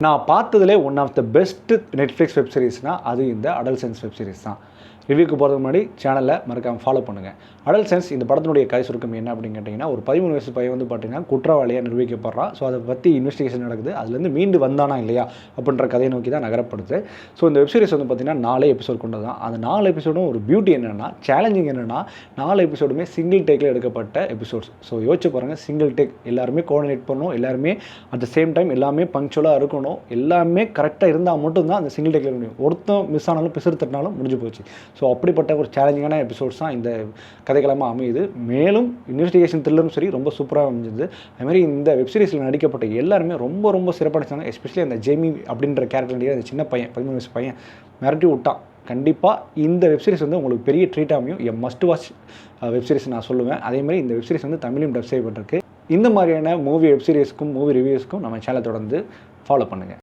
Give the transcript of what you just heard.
நான் பார்த்ததுலே one of the best Netflix web சீரிஸ்னால் அது இந்த அடல்சென்ஸ் வெப் சீரிஸ் தான். ரிவ்யூக்கு போகிறதுக்கு முன்னாடி சேனலை மறக்காமல் ஃபாலோ பண்ணுங்கள். அடல்சென்ஸ் இந்த படத்தினுடைய கதை சுருக்கம் என்ன அப்படின்னு கேட்டிங்கன்னா, ஒரு 13 வயசு பையன் வந்து பார்த்தீங்கன்னா குற்றவாளியாக நிரூபிக்கப்படுறான். ஸோ அதை பற்றி இன்வெஸ்டிகேஷன் நடக்குது. அதுலேருந்து மீண்டு வந்தானா இல்லையா அப்படின்ற கதையை நோக்கி தான் நகரப்படுது. ஸோ இந்த வெப் சீரிஸ் வந்து பார்த்திங்கன்னா 4 எபிசோட் கொண்டது தான். அந்த 4 எபிசோடும் ஒரு பியூட்டி என்னென்னா, சேலஞ்சிங் என்னென்னா 4 எபிசோடுமே சிங்கிள் டேக்கில் எடுக்கப்பட்ட எபிசோட்ஸ். ஸோ யோசிச்சு பாருங்கள், சிங்கிள் டேக் எல்லாருமே கோஆர்டினேட் பண்ணணும், எல்லாருமே அட் த சேம் டைம் எல்லாமே பங்க்சுவலாக இருக்கணும், எல்லாமே கரெக்டாக இருந்தால் மட்டும்தான் அந்த சிங்கிள் டேக்கில் முடியும். ஒருத்தன் மிஸ் ஆனாலும் பிசுறு தட்டினாலும் முடிஞ்சு போச்சு. ஸோ அப்படிப்பட்ட ஒரு சேலஞ்சிங்கான எபிசோட்ஸ் தான் இந்த கதைக்களமாக அமையுது. மேலும் இன்வெஸ்டிகேஷன் த்ரில்லரும் சரி ரொம்ப சூப்பராக அமைஞ்சது. அதுமாதிரி இந்த வெப்சீரிஸில் நடிக்கப்பட்ட எல்லாருமே ரொம்ப ரொம்ப சிறப்பாக நடிச்சாங்க. எஸ்பெஷலி அந்த ஜெய்மி அப்படின்ற கேரக்டர், அந்த சின்ன பையன் 13 வயசு பையன் மிரட்டி விட்டான். கண்டிப்பாக இந்த வெப்சீரிஸ் வந்து உங்களுக்கு பெரிய ட்ரீட் அமையும். மஸ்ட் வாட்ச் வெப்சீரிஸ் நான் சொல்லுவேன். அதேமாதிரி இந்த வெப்சீரிஸ் வந்து தமிழையும் டப் செய்யப்பட்டிருக்கு. இந்த மாதிரியான மூவி வெப்சீரிஸ்க்கும் மூவி ரிவ்யூஸ்க்கும் நம்ம சேனலை தொடர்ந்து ஃபாலோ பண்ணுங்கள்.